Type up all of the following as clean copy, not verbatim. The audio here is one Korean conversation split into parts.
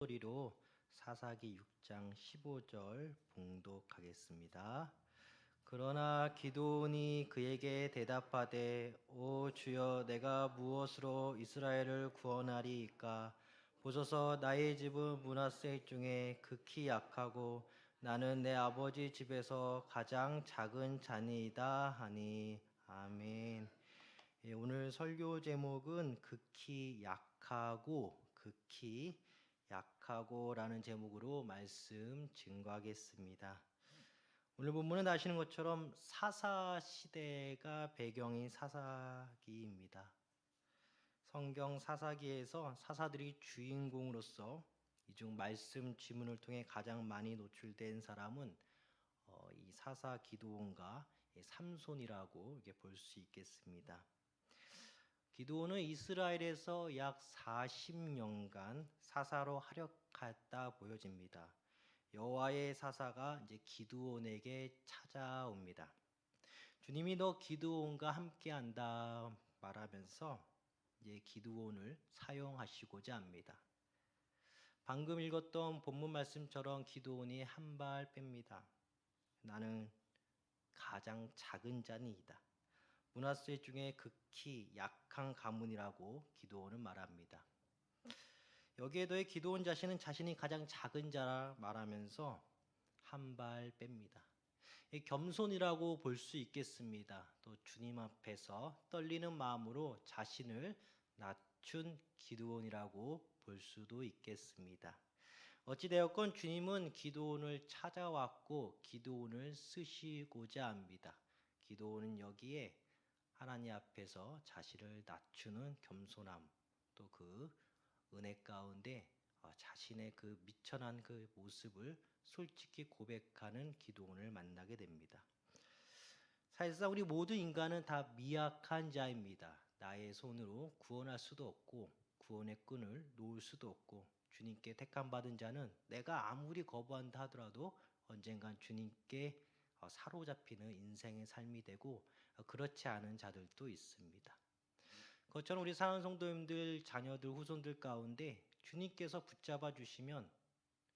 소리로 사사기 6장 15절 봉독하겠습니다. 그러나 기드온이 그에게 대답하되 오 주여 내가 무엇으로 이스라엘을 구원하리이까 보소서 나의 집은 므낫세 중에 극히 약하고 나는 내 아버지 집에서 가장 작은 자니이다 하니 아멘. 오늘 설교 제목은 극히 약하고라는 제목으로 말씀 증거하겠습니다. 오늘 본문은 아시는 것처럼 사사 시대가 배경인 사사기입니다. 성경 사사기에서 사사들이 주인공으로서 이중 말씀 지문을 통해 가장 많이 노출된 사람은 이 사사 기드온과 삼손이라고 이렇게 볼 수 있겠습니다. 기드온은 이스라엘에서 약 40년간 사사로 활약했다 보여집니다. 여호와의 사사가 이제 기드온에게 찾아옵니다. 주님이 너 기드온과 함께한다 말하면서 이제 기드온을 사용하시고자 합니다. 방금 읽었던 본문 말씀처럼 기드온이 한 발 뺍니다. 나는 가장 작은 자니이다. 므낫세 중에 극히 약한 가문이라고 기드온은 말합니다. 여기에 더해 기드온 자신은 자신이 가장 작은 자라 말하면서 한 발 뺍니다. 겸손이라고 볼 수 있겠습니다. 또 주님 앞에서 떨리는 마음으로 자신을 낮춘 기드온이라고 볼 수도 있겠습니다. 어찌되었건 주님은 기드온을 찾아왔고 기드온을 쓰시고자 합니다. 기드온은 여기에 하나님 앞에서 자신을 낮추는 겸손함, 또 그 은혜 가운데 자신의 그 미천한 그 모습을 솔직히 고백하는 기드온을 만나게 됩니다. 사실상 우리 모든 인간은 다 미약한 자입니다. 나의 손으로 구원할 수도 없고 구원의 끈을 놓을 수도 없고 주님께 택함 받은 자는 내가 아무리 거부한다 하더라도 언젠간 주님께 사로잡히는 인생의 삶이 되고 그렇지 않은 자들도 있습니다. 그것처럼 우리 사랑하는 성도님들, 자녀들, 후손들 가운데 주님께서 붙잡아 주시면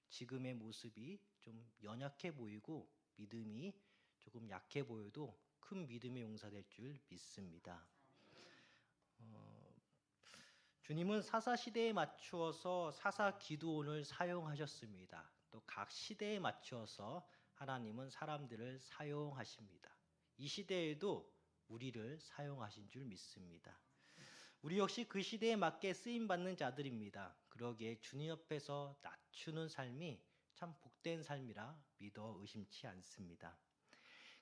지금의 모습이 좀 연약해 보이고 믿음이 조금 약해 보여도 큰 믿음의 용사될 줄 믿습니다. 주님은 사사 시대에 맞추어서 사사 기드온을 사용하셨습니다. 또 각 시대에 맞추어서 하나님은 사람들을 사용하십니다. 이 시대에도 우리를 사용하신 줄 믿습니다. 우리 역시 그 시대에 맞게 쓰임받는 자들입니다. 그러기에 주님 옆에서 낮추는 삶이 참 복된 삶이라 믿어 의심치 않습니다.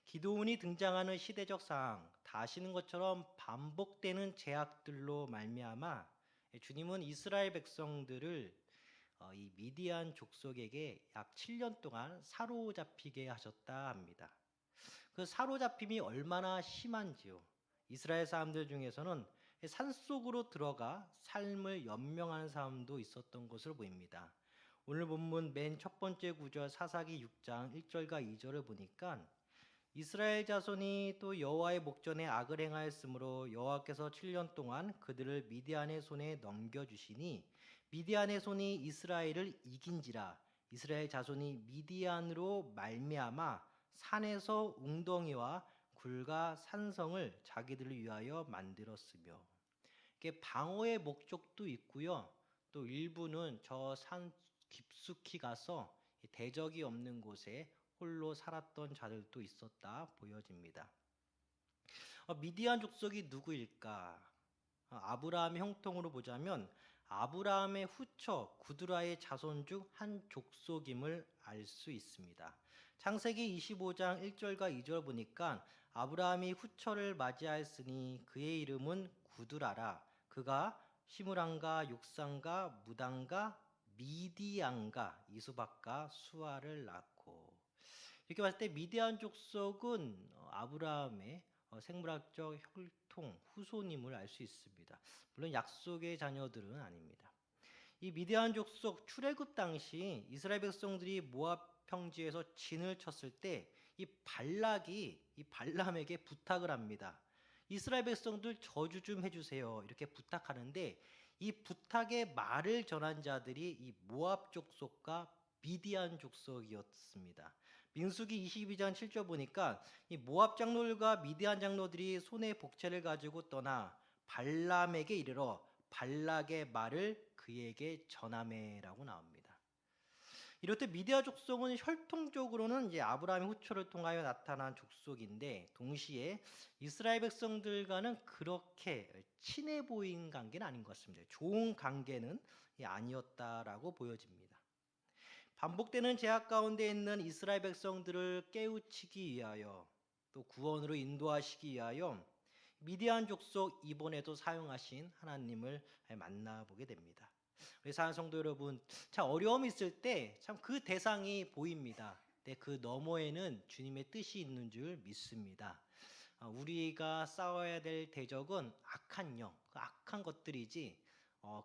기드온이 등장하는 시대적 상황, 다 아시는 것처럼 반복되는 제약들로 말미암아 주님은 이스라엘 백성들을 이 미디안 족속에게 약 7년 동안 사로잡히게 하셨다 합니다. 그 사로잡힘이 얼마나 심한지요. 이스라엘 사람들 중에서는 산속으로 들어가 삶을 연명하는 사람도 있었던 것으로 보입니다. 오늘 본문 맨 첫 번째 구절 사사기 6장 1절과 2절을 보니까 이스라엘 자손이 또 여호와의 목전에 악을 행하였으므로 여호와께서 7년 동안 그들을 미디안의 손에 넘겨주시니 미디안의 손이 이스라엘을 이긴지라 이스라엘 자손이 미디안으로 말미암아 산에서 웅덩이와 굴과 산성을 자기들을 위하여 만들었으며 이게 방어의 목적도 있고요. 또 일부는 저 산 깊숙이 가서 대적이 없는 곳에 홀로 살았던 자들도 있었다 보여집니다. 미디안 족속이 누구일까? 아브라함의 형통으로 보자면 아브라함의 후처 구드라의 자손 중 한 족속임을 알 수 있습니다. 창세기 25장 1절과 2절 보니까 아브라함이 후처를 맞이하였으니 그의 이름은 구드라라. 그가 시므랑과 욕상과 무당과 미디안과 이수박과 수아를 낳고 이렇게 봤을 때 미디안 족속은 아브라함의 생물학적 혈통 후손임을 알 수 있습니다. 물론 약속의 자녀들은 아닙니다. 이 미디안 족속 출애굽 당시 이스라엘 백성들이 모압 평지에서 진을 쳤을 때 이 발락이 이 발람에게 부탁을 합니다. 이스라엘 백성들 저주 좀 해주세요. 이렇게 부탁하는데 이 부탁의 말을 전한 자들이 이 모압 족속과 미디안 족속이었습니다. 민수기 22장 7절 보니까 이 모압 장로들과 미디안 장로들이 손에 복채를 가지고 떠나 발람에게 이르러 발락의 말을 그에게 전하매라고 나옵니다. 이렇듯 미디안 족속은 혈통적으로는 이제 아브라함의 후초를 통하여 나타난 족속인데 동시에 이스라엘 백성들과는 그렇게 친해 보이는 관계는 아닌 것 같습니다. 좋은 관계는 아니었다라고 보여집니다. 반복되는 제약 가운데 있는 이스라엘 백성들을 깨우치기 위하여 또 구원으로 인도하시기 위하여 미디안 족속 이번에도 사용하신 하나님을 만나보게 됩니다. 우리 사랑하는 성도 여러분, 참 어려움이 있을 때 참 그 대상이 보입니다. 근데 그 너머에는 주님의 뜻이 있는 줄 믿습니다. 우리가 싸워야 될 대적은 악한 영, 그 악한 것들이지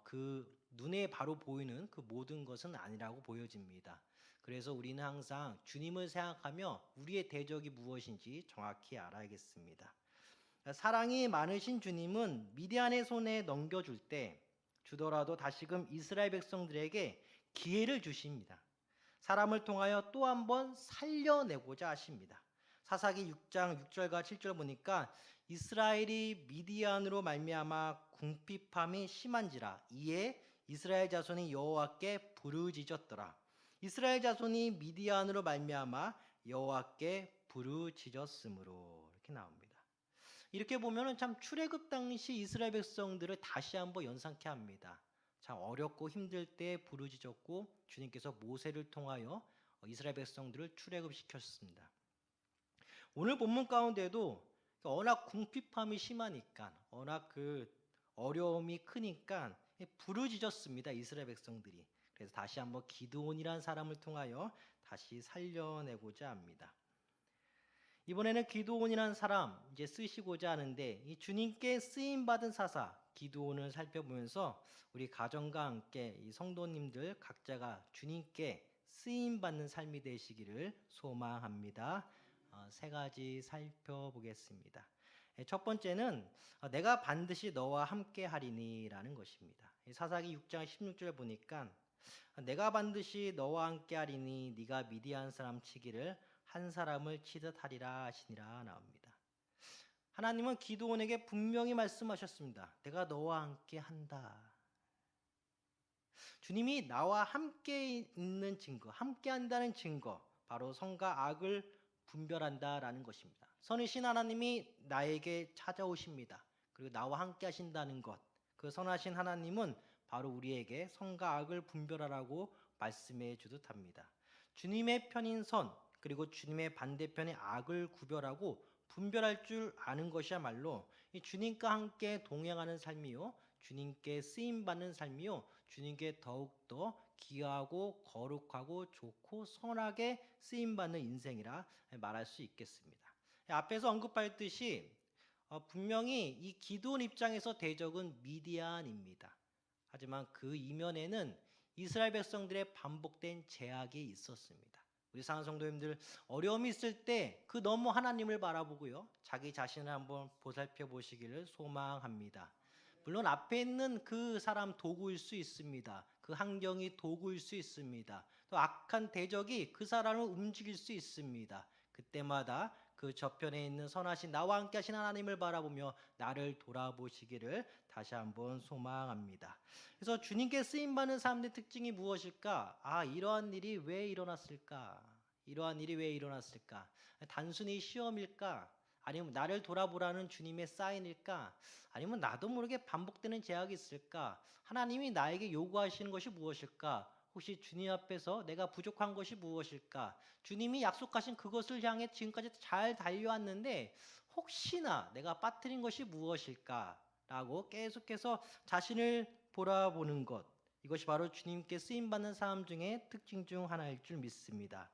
그 눈에 바로 보이는 그 모든 것은 아니라고 보여집니다. 그래서 우리는 항상 주님을 생각하며 우리의 대적이 무엇인지 정확히 알아야겠습니다. 사랑이 많으신 주님은 미디안의 손에 넘겨줄 때 주더라도 다시금 이스라엘 백성들에게 기회를 주십니다. 사람을 통하여 또 한 번 살려내고자 하십니다. 사사기 6장 6절과 7절 보니까 이스라엘이 미디안으로 말미암아 궁핍함이 심한지라 이에 이스라엘 자손이 여호와께 부르짖었더라. 이스라엘 자손이 미디안으로 말미암아 여호와께 부르짖었으므로 이렇게 나옵니다. 이렇게 보면은 참 출애굽 당시 이스라엘 백성들을 다시 한번 연상케 합니다. 참 어렵고 힘들 때 부르짖었고 주님께서 모세를 통하여 이스라엘 백성들을 출애굽시켰습니다. 오늘 본문 가운데도 워낙 궁핍함이 심하니까 워낙 그 어려움이 크니까 부르짖었습니다. 이스라엘 백성들이. 그래서 다시 한번 기드온이라는 사람을 통하여 다시 살려내고자 합니다. 이번에는 기드온이라는 사람 이제 쓰시고자 하는데 이 주님께 쓰임 받은 사사 기드온을 살펴보면서 우리 가정과 함께 이 성도님들 각자가 주님께 쓰임 받는 삶이 되시기를 소망합니다. 세 가지 살펴보겠습니다. 첫 번째는 내가 반드시 너와 함께 하리니라는 것입니다. 사사기 6장 16절 보니까 내가 반드시 너와 함께 하리니 네가 미디안 사람 치기를 한 사람을 치듯 하리라 하시니라 나옵니다. 하나님은 기드온에게 분명히 말씀하셨습니다. 내가 너와 함께 한다. 주님이 나와 함께 있는 증거, 함께 한다는 증거, 바로 선과 악을 분별한다라는 것입니다. 선이신 하나님이 나에게 찾아오십니다. 그리고 나와 함께 하신다는 것, 그 선하신 하나님은 바로 우리에게 선과 악을 분별하라고 말씀해 주듯 합니다. 주님의 편인 선, 그리고 주님의 반대편의 악을 구별하고 분별할 줄 아는 것이야말로 이 주님과 함께 동행하는 삶이요, 주님께 쓰임받는 삶이요, 주님께 더욱더 귀하고 거룩하고 좋고 선하게 쓰임받는 인생이라 말할 수 있겠습니다. 앞에서 언급했듯이 분명히 이 기드온 입장에서 대적은 미디안입니다. 하지만 그 이면에는 이스라엘 백성들의 반복된 제약이 있었습니다. 우리 사랑하는 성도님들, 어려움이 있을 때 그 너무 하나님을 바라보고요, 자기 자신을 한번 보살펴 보시기를 소망합니다. 물론 앞에 있는 그 사람 도구일 수 있습니다. 그 환경이 도구일 수 있습니다. 또 악한 대적이 그 사람을 움직일 수 있습니다. 그때마다 그 저편에 있는 선하신 나와 함께 하신 하나님을 바라보며 나를 돌아보시기를 다시 한번 소망합니다. 그래서 주님께 쓰임받는 사람들의 특징이 무엇일까? 이러한 일이 왜 일어났을까? 이러한 일이 왜 일어났을까? 단순히 시험일까? 아니면 나를 돌아보라는 주님의 사인일까? 아니면 나도 모르게 반복되는 제약이 있을까? 하나님이 나에게 요구하시는 것이 무엇일까? 혹시 주님 앞에서 내가 부족한 것이 무엇일까? 주님이 약속하신 그것을 향해 지금까지 잘 달려왔는데 혹시나 내가 빠뜨린 것이 무엇일까? 라고 계속해서 자신을 돌아보는 것, 이것이 바로 주님께 쓰임받는 사람 중에 특징 중 하나일 줄 믿습니다.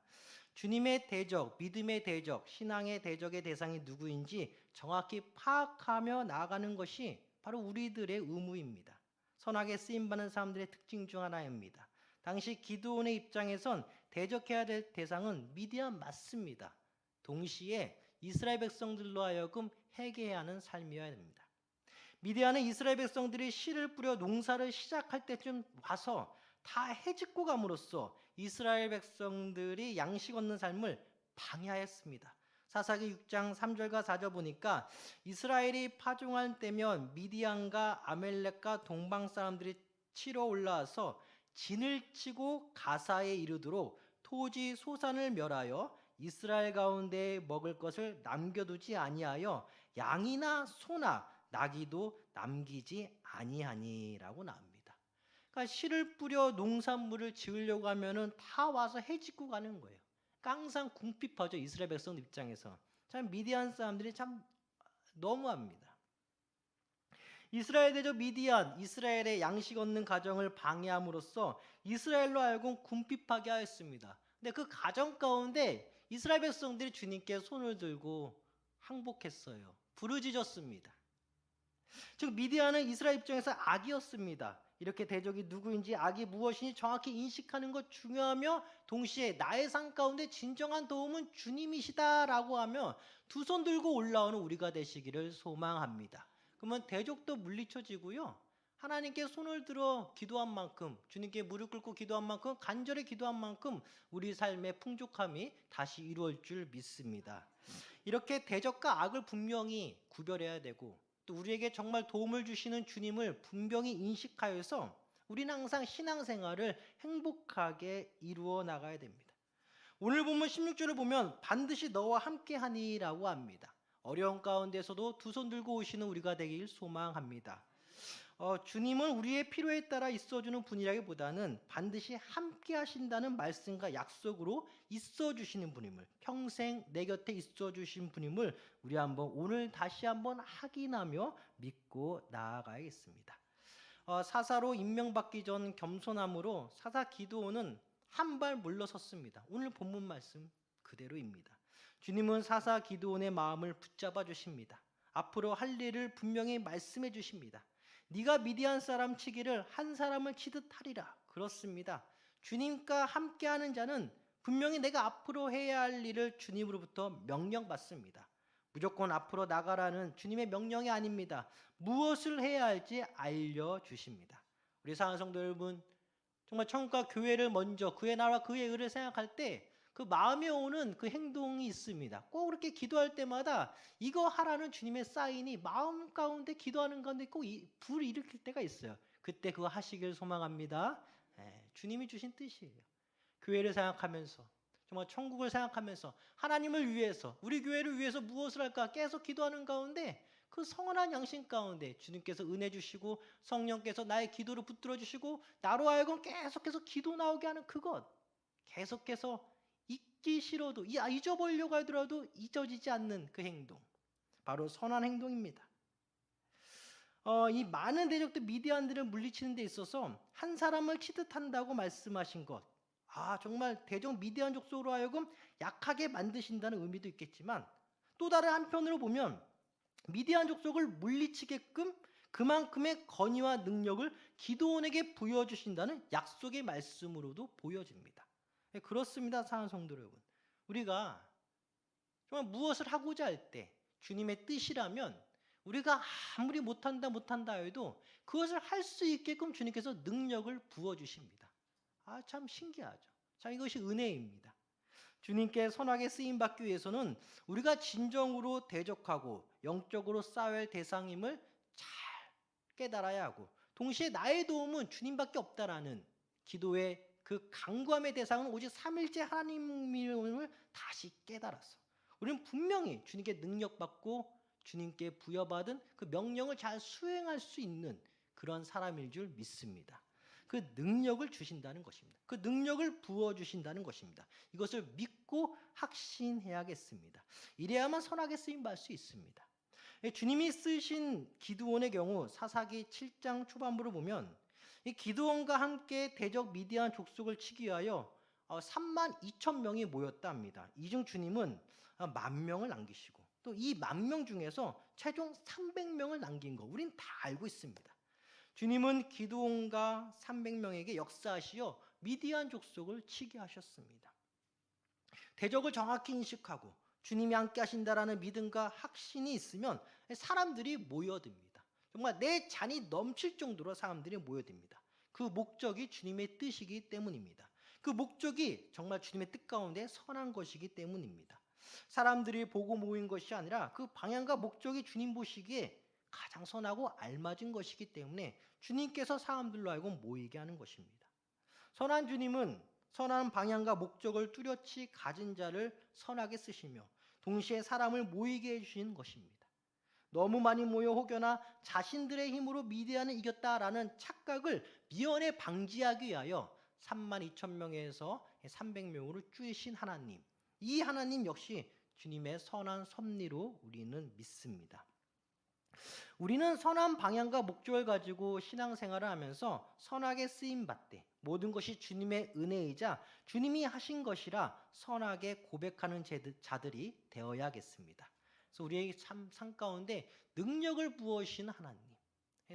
주님의 대적, 믿음의 대적, 신앙의 대적의 대상이 누구인지 정확히 파악하며 나아가는 것이 바로 우리들의 의무입니다. 선하게 쓰임받는 사람들의 특징 중 하나입니다. 당시 기드온의 입장에선 대적해야 될 대상은 미디안 맞습니다. 동시에 이스라엘 백성들로 하여금 회개해야 하는 삶이어야 됩니다. 미디안은 이스라엘 백성들이 씨를 뿌려 농사를 시작할 때쯤 와서 다 해짓고 감으로써 이스라엘 백성들이 양식 얻는 삶을 방해하였습니다. 사사기 6장 3절과 4절 보니까 이스라엘이 파종할 때면 미디안과 아멜렉과 동방 사람들이 치러 올라와서 진을 치고 가사에 이르도록 토지 소산을 멸하여 이스라엘 가운데 먹을 것을 남겨두지 아니하여 양이나 소나 나귀도 남기지 아니하니라고 나옵니다. 그러니까 씨를 뿌려 농산물을 지으려고 하면은 다 와서 해짓고 가는 거예요. 그러니까 항상 궁핍하죠, 이스라엘 백성들 입장에서. 참 미디안 사람들이 참 너무합니다. 이스라엘 대적 미디안, 이스라엘의 양식 얻는 가정을 방해함으로써 이스라엘로 하여금 궁핍하게 하였습니다. 근데 그 가정 가운데 이스라엘 백성들이 주님께 손을 들고 항복했어요. 부르짖었습니다. 즉 미디안은 이스라엘 입장에서 악이었습니다. 이렇게 대적이 누구인지 악이 무엇인지 정확히 인식하는 것 중요하며 동시에 나의 삶 가운데 진정한 도움은 주님이시다라고 하며 두 손 들고 올라오는 우리가 되시기를 소망합니다. 그러면 대적도 물리쳐지고요. 하나님께 손을 들어 기도한 만큼, 주님께 무릎 꿇고 기도한 만큼, 간절히 기도한 만큼 우리 삶의 풍족함이 다시 이루어질 줄 믿습니다. 이렇게 대적과 악을 분명히 구별해야 되고 또 우리에게 정말 도움을 주시는 주님을 분명히 인식하여서 우리는 항상 신앙생활을 행복하게 이루어 나가야 됩니다. 오늘 본문 16절을 보면 반드시 너와 함께하니라고 합니다. 어려운 가운데서도 두 손 들고 오시는 우리가 되길 소망합니다. 주님은 우리의 필요에 따라 있어주는 분이라기보다는 반드시 함께 하신다는 말씀과 약속으로 있어주시는 분임을, 평생 내 곁에 있어주신 분임을 우리 오늘 다시 한번 확인하며 믿고 나아가야겠습니다. 사사로 임명받기 전 겸손함으로 사사 기드온은 한 발 물러섰습니다. 오늘 본문 말씀 그대로입니다. 주님은 사사 기드온의 마음을 붙잡아 주십니다. 앞으로 할 일을 분명히 말씀해 주십니다. 네가 미디안 사람 치기를 한 사람을 치듯 하리라. 그렇습니다. 주님과 함께하는 자는 분명히 내가 앞으로 해야 할 일을 주님으로부터 명령받습니다. 무조건 앞으로 나가라는 주님의 명령이 아닙니다. 무엇을 해야 할지 알려주십니다. 우리 사랑하는 성도 여러분, 정말 천국과 교회를 먼저 그의 나라와 그의 의를 생각할 때 그 마음에 오는 그 행동이 있습니다. 꼭 그렇게 기도할 때마다 이거 하라는 주님의 사인이 마음 가운데 기도하는 가운데 꼭 불을 일으킬 때가 있어요. 그때 그거 하시길 소망합니다. 주님이 주신 뜻이에요. 교회를 생각하면서 정말 천국을 생각하면서 하나님을 위해서 우리 교회를 위해서 무엇을 할까 계속 기도하는 가운데 그 성원한 양심 가운데 주님께서 은혜 주시고 성령께서 나의 기도를 붙들어 주시고 나로 하여금 계속해서 기도 나오게 하는 그것, 계속해서 잊기 싫어도 잊어버리려고 하더라도 잊어지지 않는 그 행동, 바로 선한 행동입니다. 이 많은 대적들 미디안들을 물리치는 데 있어서 한 사람을 치듯 한다고 말씀하신 것, 정말 대적 미디안 족속으로 하여금 약하게 만드신다는 의미도 있겠지만 또 다른 한편으로 보면 미디안 족속을 물리치게끔 그만큼의 권위와 능력을 기드온에게 부여주신다는 약속의 말씀으로도 보여집니다. 그렇습니다, 사랑하는 성도 여러분. 우리가 정말 무엇을 하고자 할 때 주님의 뜻이라면 우리가 아무리 못한다 해도 그것을 할 수 있게끔 주님께서 능력을 부어주십니다. 참 신기하죠. 참 이것이 은혜입니다. 주님께 선하게 쓰임받기 위해서는 우리가 진정으로 대적하고 영적으로 싸워야 할 대상임을 잘 깨달아야 하고 동시에 나의 도움은 주님밖에 없다라는 기도의 그 간구함의 대상은 오직 삼일째 하나님임을 다시 깨달아서 우리는 분명히 주님께 능력받고 주님께 부여받은 그 명령을 잘 수행할 수 있는 그런 사람일 줄 믿습니다. 그 능력을 주신다는 것입니다. 그 능력을 부어주신다는 것입니다. 이것을 믿고 확신해야겠습니다. 이래야만 선하게 쓰임받을 수 있습니다. 주님이 쓰신 기드온의 경우 사사기 7장 초반부를 보면 이 기드온과 함께 대적 미디안 족속을 치기 위하여 3만 2천 명이 모였다 합니다. 이 중 주님은 10,000명을 남기시고 또 이 10,000명 중에서 최종 300명을 남긴 거 우린 다 알고 있습니다. 주님은 기드온과 300명에게 역사하시어 미디안 족속을 치게 하셨습니다. 대적을 정확히 인식하고 주님이 함께 하신다라는 믿음과 확신이 있으면 사람들이 모여듭니다. 정말 내 잔이 넘칠 정도로 사람들이 모여듭니다. 그 목적이 주님의 뜻이기 때문입니다. 그 목적이 정말 주님의 뜻 가운데 선한 것이기 때문입니다. 사람들이 보고 모인 것이 아니라 그 방향과 목적이 주님 보시기에 가장 선하고 알맞은 것이기 때문에 주님께서 사람들로 하여금 모이게 하는 것입니다. 선한 주님은 선한 방향과 목적을 뚜렷이 가진 자를 선하게 쓰시며 동시에 사람을 모이게 해주시는 것입니다. 너무 많이 모여 혹여나 자신들의 힘으로 미디안을 이겼다라는 착각을 미연에 방지하기 위하여 3만 2천 명에서 300명으로 줄이신 하나님, 이 하나님 역시 주님의 선한 섭리로 우리는 믿습니다. 우리는 선한 방향과 목적을 가지고 신앙생활을 하면서 선하게 쓰임받되 모든 것이 주님의 은혜이자 주님이 하신 것이라 선하게 고백하는 자들이 되어야겠습니다. 그래서 우리에게 참 삶 가운데 능력을 부어주시는 하나님,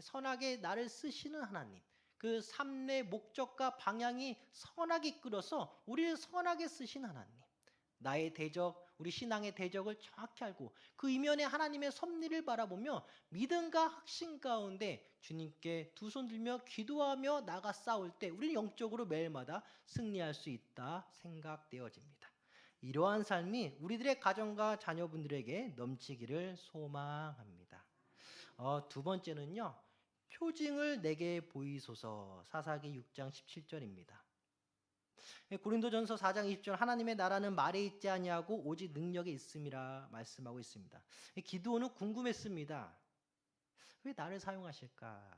선하게 나를 쓰시는 하나님, 그 삶의 목적과 방향이 선하게 이끌어서 우리를 선하게 쓰신 하나님, 나의 대적, 우리 신앙의 대적을 정확히 알고 그 이면에 하나님의 섭리를 바라보며 믿음과 확신 가운데 주님께 두 손 들며 기도하며 나가 싸울 때 우리는 영적으로 매일마다 승리할 수 있다 생각되어집니다. 이러한 삶이 우리들의 가정과 자녀분들에게 넘치기를 소망합니다. 두 번째는요, 표징을 내게 보이소서. 사사기 6장 17절입니다. 고린도전서 4장 20절, 하나님의 나라는 말에 있지 아니하고 오직 능력에 있음이라 말씀하고 있습니다. 기드온은 궁금했습니다. 왜 나를 사용하실까?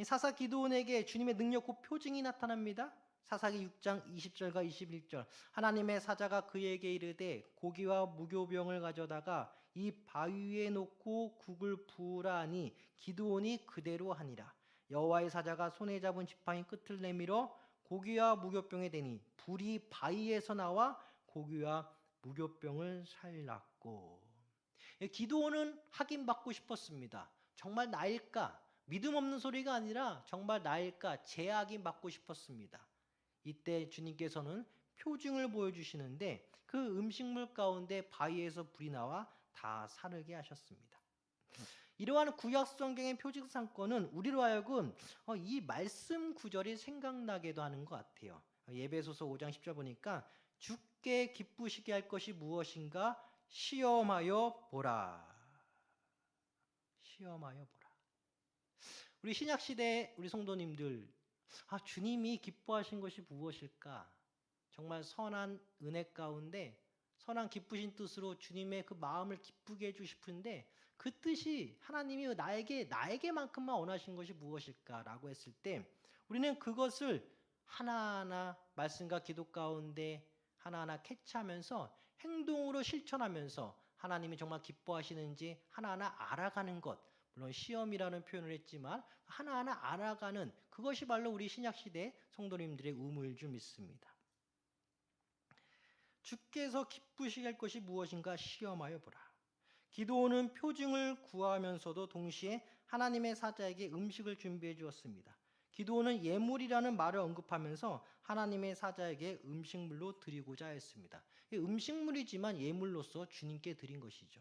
사사 기드온에게 주님의 능력 곧 표징이 나타납니다. 사사기 6장 20절과 21절, 하나님의 사자가 그에게 이르되 고기와 무교병을 가져다가 이 바위 위에 놓고 국을 부으라 하니 기드온이 그대로 하니라. 여호와의 사자가 손에 잡은 지팡이 끝을 내밀어 고기와 무교병에 대니 불이 바위에서 나와 고기와 무교병을 살랐고. 기드온은 확인받고 싶었습니다. 정말 나일까? 믿음 없는 소리가 아니라 정말 나일까? 재확인받고 싶었습니다. 이때 주님께서는 표징을 보여주시는데 그 음식물 가운데 바위에서 불이 나와 다 사르게 하셨습니다. 이러한 구약 성경의 표징 사건은 우리로 하여금 이 말씀 구절이 생각나게도 하는 것 같아요. 예배소서 5장 10절 보니까 주께 기쁘시게 할 것이 무엇인가 시험하여 보라. 시험하여 보라. 우리 신약 시대 우리 성도님들, 주님이 기뻐하신 것이 무엇일까? 정말 선한 은혜 가운데 선한 기쁘신 뜻으로 주님의 그 마음을 기쁘게 해주고 싶은데 그 뜻이 하나님이 나에게만큼만 원하신 것이 무엇일까라고 했을 때 우리는 그것을 하나하나 말씀과 기도 가운데 하나하나 캐치하면서 행동으로 실천하면서 하나님이 정말 기뻐하시는지 하나하나 알아가는 것, 물론 시험이라는 표현을 했지만 하나하나 알아가는 그것이 바로 우리 신약시대 성도님들의 의무일 줄 믿습니다. 주께서 기쁘시게 할 것이 무엇인가 시험하여 보라. 기드온은 표징을 구하면서도 동시에 하나님의 사자에게 음식을 준비해 주었습니다. 기드온은 예물이라는 말을 언급하면서 하나님의 사자에게 음식물로 드리고자 했습니다. 음식물이지만 예물로서 주님께 드린 것이죠.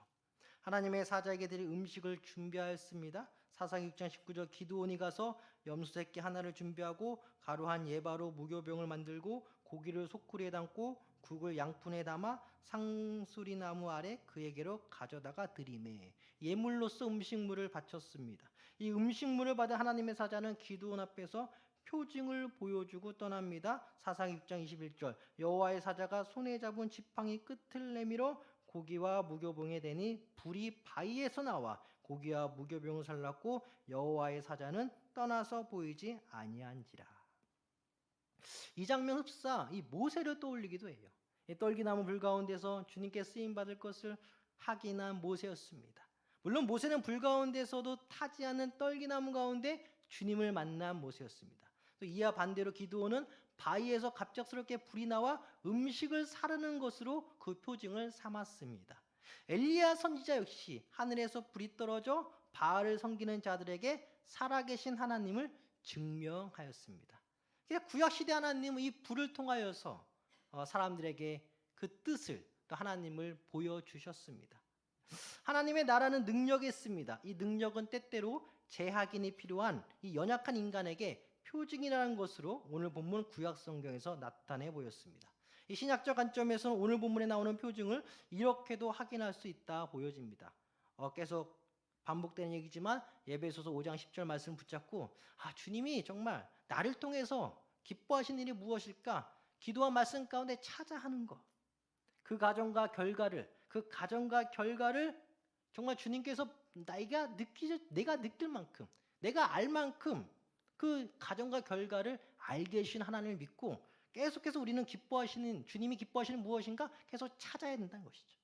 하나님의 사자에게 드릴 음식을 준비하였습니다. 사사기 6장 19절, 기드온이 가서 염소 새끼 하나를 준비하고 가루한 예바로 무교병을 만들고 고기를 소쿠리에 담고 국을 양푼에 담아 상수리나무 아래 그에게로 가져다가 드리매. 예물로서 음식물을 바쳤습니다. 이 음식물을 받은 하나님의 사자는 기드온 앞에서 표징을 보여주고 떠납니다. 사사기 6장 21절, 여호와의 사자가 손에 잡은 지팡이 끝을 내밀어 고기와 무교병에 대니 불이 바위에서 나와 고기와 무교병을 살랐고 여호와의 사자는 떠나서 보이지 아니한지라. 이 장면 흡사 이 모세를 떠올리기도 해요. 떨기나무 불 가운데서 주님께 쓰임 받을 것을 확인한 모세였습니다. 물론 모세는 불 가운데서도 타지 않는 떨기나무 가운데 주님을 만난 모세였습니다. 또 이와 반대로 기드온은 바위에서 갑작스럽게 불이 나와 음식을 사르는 것으로 그 표징을 삼았습니다. 엘리야 선지자 역시 하늘에서 불이 떨어져 바알을 섬기는 자들에게 살아계신 하나님을 증명하였습니다. 구약시대 하나님은 이 불을 통하여서 사람들에게 그 뜻을 또 하나님을 보여주셨습니다. 하나님의 나라는 능력이 있습니다. 이 능력은 때때로 재확인이 필요한 이 연약한 인간에게 표징이라는 것으로 오늘 본문 구약 성경에서 나타내 보였습니다. 이 신약적 관점에서는 오늘 본문에 나오는 표징을 이렇게도 확인할 수 있다 보여집니다. 계속 반복되는 얘기지만 에베소서 5장 10절 말씀 붙잡고 주님이 정말 나를 통해서 기뻐하신 일이 무엇일까? 기도와 말씀 가운데 찾아 하는 것. 그 가정과 결과를 정말 주님께서 내가 느낄 만큼, 내가 알 만큼 그 가정과 결과를 알게 해주신 하나님을 믿고 계속해서 우리는 주님이 기뻐하시는 무엇인가 계속 찾아야 된다는 것이죠.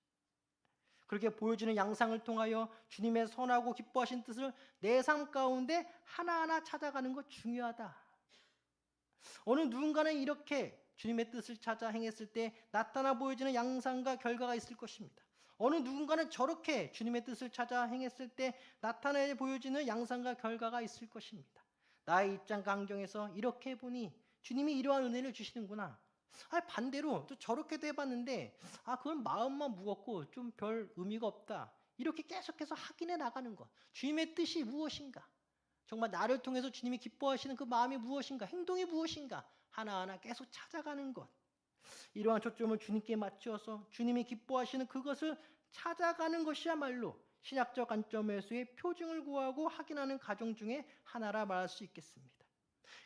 그렇게 보여주는 양상을 통하여 주님의 선하고 기뻐하신 뜻을 내 삶 가운데 하나하나 찾아가는 것 중요하다. 어느 누군가는 이렇게 주님의 뜻을 찾아 행했을 때 나타나 보여지는 양상과 결과가 있을 것입니다. 어느 누군가는 저렇게 주님의 뜻을 찾아 행했을 때 나타나 보여지는 양상과 결과가 있을 것입니다. 나의 입장 강경에서 이렇게 보니 주님이 이러한 은혜를 주시는구나. 반대로 또 저렇게도 해봤는데 그건 마음만 무겁고 좀 별 의미가 없다. 이렇게 계속해서 확인해 나가는 것. 주님의 뜻이 무엇인가? 정말 나를 통해서 주님이 기뻐하시는 그 마음이 무엇인가? 행동이 무엇인가? 하나하나 계속 찾아가는 것. 이러한 초점을 주님께 맞추어서 주님이 기뻐하시는 그것을 찾아가는 것이야말로 신약적 관점에서의 표징을 구하고 확인하는 과정 중에 하나라 말할 수 있겠습니다.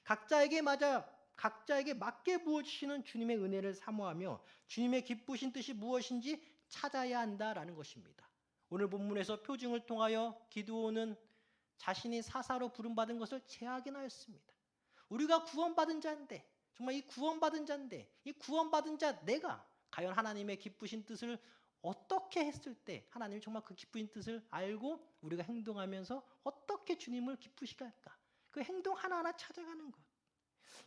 각자에게 맞게 부어주시는 주님의 은혜를 사모하며 주님의 기쁘신 뜻이 무엇인지 찾아야 한다라는 것입니다. 오늘 본문에서 표징을 통하여 기드온은 자신이 사사로 부름받은 것을 재확인하였습니다. 우리가 구원받은 자인데, 정말 이 구원받은 자 내가 과연 하나님의 기쁘신 뜻을 어떻게 했을 때 하나님이 정말 그 기쁘신 뜻을 알고 우리가 행동하면서 어떻게 주님을 기쁘시게 할까? 그 행동 하나하나 찾아가는 것.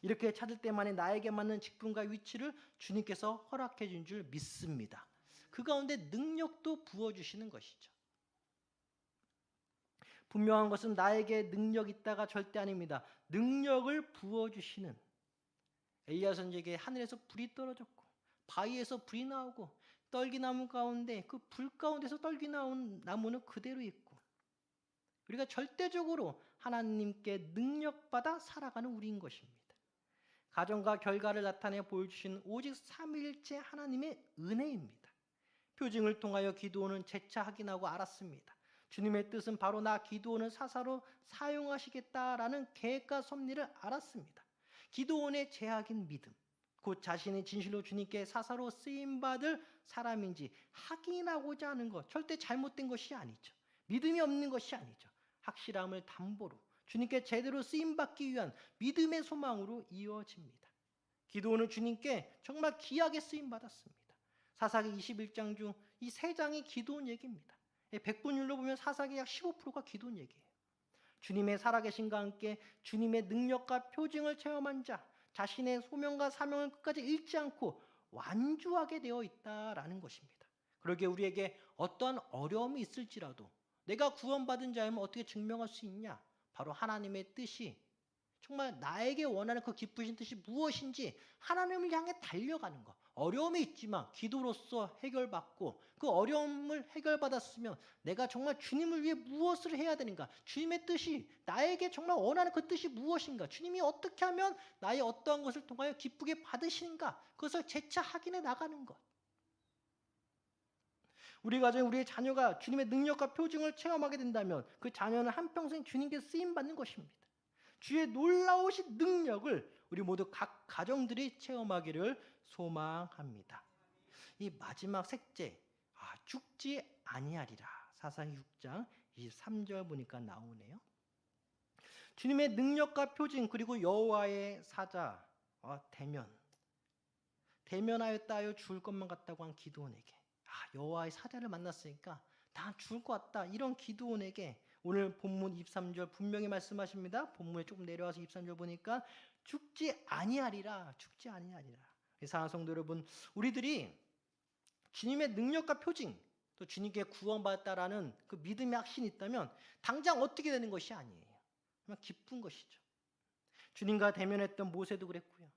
이렇게 찾을 때만에 나에게 맞는 직분과 위치를 주님께서 허락해 준 줄 믿습니다. 그 가운데 능력도 부어주시는 것이죠. 분명한 것은 나에게 능력 있다가 절대 아닙니다. 능력을 부어주시는 엘리야 선지에게 하늘에서 불이 떨어졌고 바위에서 불이 나오고 떨기나무 가운데 그 불 가운데서 떨기 나온 나무는 그대로 있고 우리가 절대적으로 하나님께 능력받아 살아가는 우리인 것입니다. 가정과 결과를 나타내 보여주신 오직 삼위일체 하나님의 은혜입니다. 표징을 통하여 기드온은 재차 확인하고 알았습니다. 주님의 뜻은 바로 나 기드온을 사사로 사용하시겠다라는 계획과 섭리를 알았습니다. 기드온의 재확인 믿음, 곧 자신이 진실로 주님께 사사로 쓰임받을 사람인지 확인하고자 하는 것, 절대 잘못된 것이 아니죠. 믿음이 없는 것이 아니죠. 확실함을 담보로 주님께 제대로 쓰임받기 위한 믿음의 소망으로 이어집니다. 기드온은 주님께 정말 귀하게 쓰임받았습니다. 사사기 21장 중 이 3장이 기드온 얘기입니다. 백분율로 보면 사사기 약 15%가 기드온 얘기예요. 주님의 살아계신과 함께 주님의 능력과 표징을 체험한 자, 자신의 소명과 사명을 끝까지 잃지 않고 완주하게 되어 있다라는 것입니다. 그러기에 우리에게 어떠한 어려움이 있을지라도 내가 구원받은 자임을 어떻게 증명할 수 있냐? 바로 하나님의 뜻이 정말 나에게 원하는 그 기쁘신 뜻이 무엇인지 하나님을 향해 달려가는 것. 어려움이 있지만 기도로서 해결받고 그 어려움을 해결받았으면 내가 정말 주님을 위해 무엇을 해야 되는가? 주님의 뜻이 나에게 정말 원하는 그 뜻이 무엇인가? 주님이 어떻게 하면 나의 어떠한 것을 통하여 기쁘게 받으시는가? 그것을 재차 확인해 나가는 것. 우리 가정에 우리의 자녀가 주님의 능력과 표징을 체험하게 된다면 그 자녀는 한평생 주님께 쓰임받는 것입니다. 주의 놀라우신 능력을 우리 모두 각 가정들이 체험하기를 소망합니다. 이 마지막 셋째, 죽지 아니하리라. 사사기 6장 23절 보니까 나오네요. 주님의 능력과 표징 그리고 여호와의 사자 대면하였다 하여 죽을 것만 같다고 한 기드온에게 여호와의 사자를 만났으니까 다 죽을 것 같다. 이런 기드온에게 오늘 본문 23절 분명히 말씀하십니다. 본문에 조금 내려와서 23절 보니까 죽지 아니하리라. 죽지 아니하리라. 사랑하는 성도 여러분, 우리들이 주님의 능력과 표징 또 주님께 구원받았다라는 그 믿음의 확신이 있다면 당장 어떻게 되는 것이 아니에요. 그냥 기쁜 것이죠. 주님과 대면했던 모세도 그랬고요.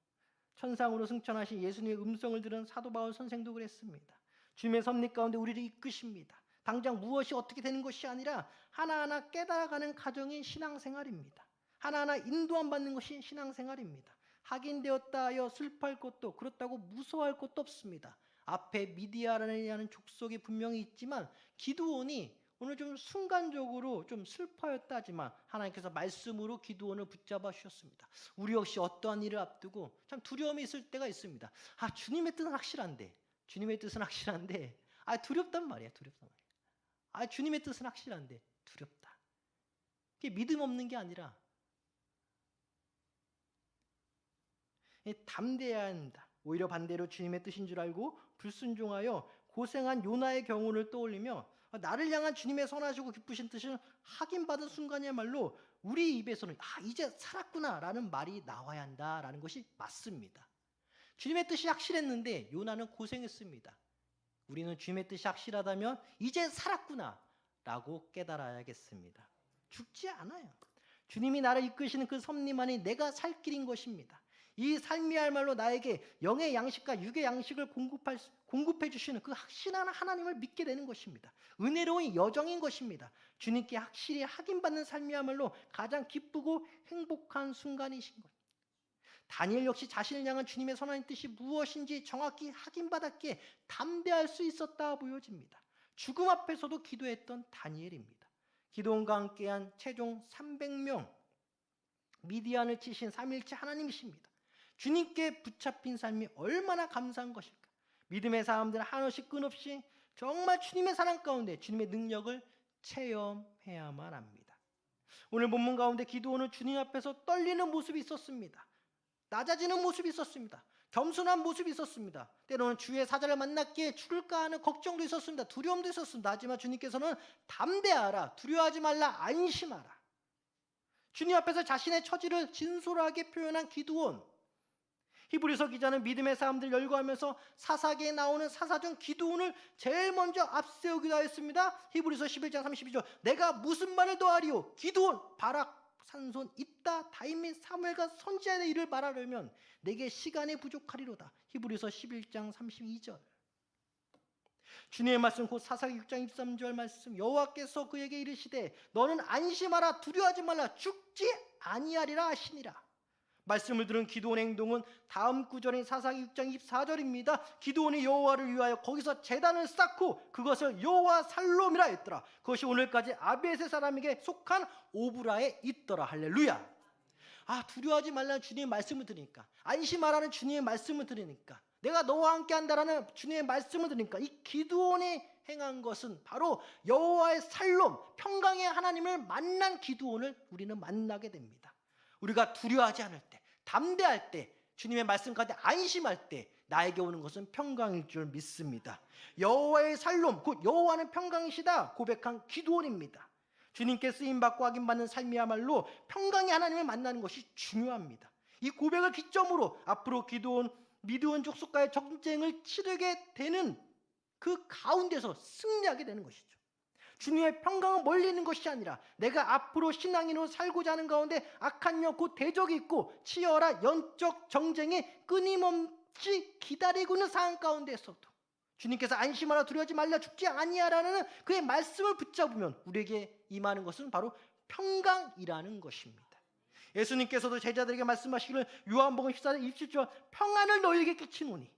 천상으로 승천하신 예수님의 음성을 들은 사도 바울 선생도 그랬습니다. 주님의 섭리 가운데 우리를 이끄십니다. 당장 무엇이 어떻게 되는 것이 아니라 하나하나 깨달아가는 과정이 신앙생활입니다. 하나하나 인도함 받는 것이 신앙생활입니다. 확인되었다 하여 슬퍼할 것도 그렇다고 무서워할 것도 없습니다. 앞에 미디아라는 족속이 분명히 있지만 기드온이 오늘 좀 순간적으로 좀 슬퍼했다 하지만 하나님께서 말씀으로 기드온을 붙잡아 주셨습니다. 우리 역시 어떠한 일을 앞두고 참 두려움이 있을 때가 있습니다. 주님의 뜻은 확실한데 두렵단 말이야. 주님의 뜻은 확실한데 두렵다. 그게 믿음 없는 게 아니라 담대해야 한다. 오히려 반대로 주님의 뜻인 줄 알고 불순종하여 고생한 요나의 경우를 떠올리며 나를 향한 주님의 선하시고 기쁘신 뜻을 확인받은 순간이야말로 우리 입에서는 이제 살았구나 라는 말이 나와야 한다라는 것이 맞습니다. 주님의 뜻이 확실했는데 요나는 고생했습니다. 우리는 주님의 뜻이 확실하다면 이제 살았구나 라고 깨달아야겠습니다. 죽지 않아요. 주님이 나를 이끄시는 그 섭리 안이 내가 살 길인 것입니다. 이 삶이야말로 나에게 영의 양식과 육의 양식을 공급해 주시는 그 확신한 하나님을 믿게 되는 것입니다. 은혜로운 여정인 것입니다. 주님께 확실히 확인받는 삶이야말로 가장 기쁘고 행복한 순간이신 것. 다니엘 역시 자신을 향한 주님의 선한 뜻이 무엇인지 정확히 확인받았기에 담대할 수 있었다 보여집니다. 죽음 앞에서도 기도했던 다니엘입니다. 기도원과 함께한 최종 300명 미디안을 치신 삼위일체 하나님이십니다. 주님께 붙잡힌 삶이 얼마나 감사한 것일까. 믿음의 사람들은 한없이 끊없이 정말 주님의 사랑 가운데 주님의 능력을 체험해야만 합니다. 오늘 본문 가운데 기드온은 주님 앞에서 떨리는 모습이 있었습니다. 낮아지는 모습이 있었습니다. 겸손한 모습이 있었습니다. 때로는 주의 사자를 만났기에 죽을까 하는 걱정도 있었습니다. 두려움도 있었습니다. 하지만 주님께서는 담대하라, 두려워하지 말라, 안심하라. 주님 앞에서 자신의 처지를 진솔하게 표현한 기드온. 히브리서 기자는 믿음의 사람들 열거하면서 사사기에 나오는 사사 중 기드온을 제일 먼저 앞세우기도 하였습니다. 히브리서 11장 32절 내가 무슨 말을 더하리요 기드온, 바락, 산손, 입다, 다윗 및 사무엘과 선지자의 일을 말하려면 내게 시간이 부족하리로다. 히브리서 11장 32절. 주님의 말씀 곧 사사기 6장 23절 말씀 여호와께서 그에게 이르시되 너는 안심하라 두려워하지 말라 죽지 아니하리라 하시니라. 말씀을 들은 기드온의 행동은 다음 구절인 사사기 6장 24절입니다. 기드온이 여호와를 위하여 거기서 제단을 쌓고 그것을 여호와 살롬이라 했더라. 그것이 오늘까지 아비에세 사람에게 속한 오브라에 있더라. 할렐루야. 두려워하지 말라는 주님의 말씀을 들으니까, 안심하라는 주님의 말씀을 들으니까, 내가 너와 함께 한다라는 주님의 말씀을 들으니까 이 기드온이 행한 것은 바로 여호와의 살롬, 평강의 하나님을 만난 기드온을 우리는 만나게 됩니다. 우리가 두려워하지 않을 때, 담대할 때, 주님의 말씀 가운데 안심할 때 나에게 오는 것은 평강일 줄 믿습니다. 여호와의 살롬, 곧 여호와는 평강이시다 고백한 기드온입니다. 주님께 쓰임받고 확인받는 삶이야말로 평강의 하나님을 만나는 것이 중요합니다. 이 고백을 기점으로 앞으로 미드온 족속과의 전쟁을 치르게 되는 그 가운데서 승리하게 되는 것이죠. 주님의 평강은 멀리 있는 것이 아니라 내가 앞으로 신앙인으로 살고자 하는 가운데 악한 영 곧 대적이 있고 치열한 영적 정쟁에 끊임없이 기다리고 있는 상황 가운데서도 주님께서 안심하라 두려워하지 말라 죽지 아니하라는 그의 말씀을 붙잡으면 우리에게 임하는 것은 바로 평강이라는 것입니다. 예수님께서도 제자들에게 말씀하시기를 요한복음 14장 27절 평안을 너희에게 끼치노니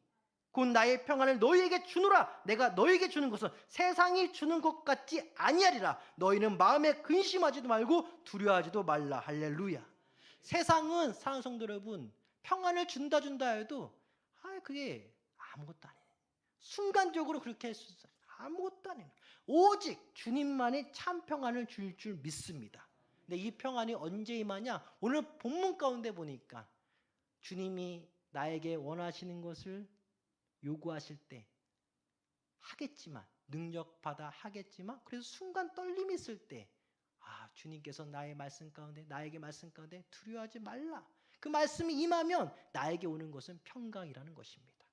곧 나의 평안을 너희에게 주노라. 내가 너희에게 주는 것은 세상이 주는 것 같지 아니하리라. 너희는 마음에 근심하지도 말고 두려워하지도 말라. 할렐루야. 세상은 사랑하는 성도 여러분 평안을 준다 해도 그게 아무것도 아니에요. 순간적으로 그렇게 할 수 있어요. 아무것도 아니에요. 오직 주님만이 참 평안을 줄 믿습니다. 근데 이 평안이 언제 임하냐? 오늘 본문 가운데 보니까 주님이 나에게 원하시는 것을 요구하실 때 하겠지만 능력받아 하겠지만 그래서 순간 떨림이 있을 때 주님께서 나에게 말씀 가운데 두려워하지 말라. 그 말씀이 임하면 나에게 오는 것은 평강이라는 것입니다.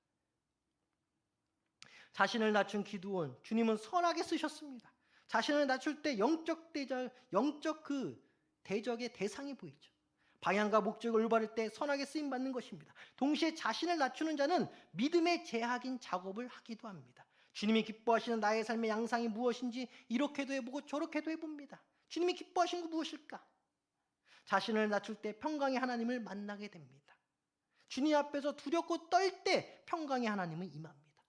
자신을 낮춘 기드온, 주님은 선하게 쓰셨습니다. 자신을 낮출 때 영적 대적의 대상이 보이죠. 방향과 목적을 올바를 때 선하게 쓰임받는 것입니다. 동시에 자신을 낮추는 자는 믿음의 제약인 작업을 하기도 합니다. 주님이 기뻐하시는 나의 삶의 양상이 무엇인지 이렇게도 해보고 저렇게도 해봅니다. 주님이 기뻐하시는 거 무엇일까? 자신을 낮출 때 평강의 하나님을 만나게 됩니다. 주님 앞에서 두렵고 떨 때 평강의 하나님은 임합니다.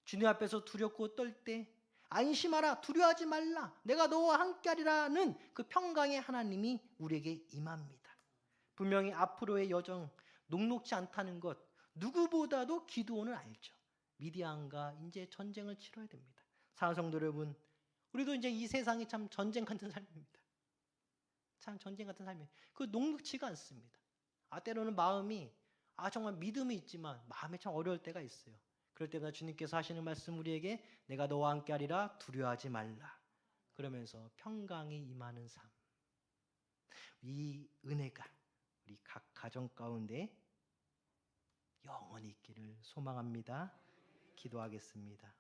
주님 앞에서 두렵고 떨 때 안심하라, 두려워하지 말라, 내가 너와 함께하리라는 그 평강의 하나님이 우리에게 임합니다. 분명히 앞으로의 여정 녹록지 않다는 것 누구보다도 기드온은 알죠. 미디안과 이제 전쟁을 치러야 됩니다. 사랑하는 성도 여러분, 우리도 이제 이 세상이 참 전쟁 같은 삶입니다. 참 전쟁 같은 삶이에요. 그 녹록지가 않습니다. 때로는 마음이 정말 믿음이 있지만 마음이 참 어려울 때가 있어요. 그럴 때마다 주님께서 하시는 말씀 우리에게 내가 너와 함께하리라 두려워하지 말라. 그러면서 평강이 임하는 삶. 이 은혜가 우리 각 가정 가운데 영원히 있기를 소망합니다. 기도하겠습니다.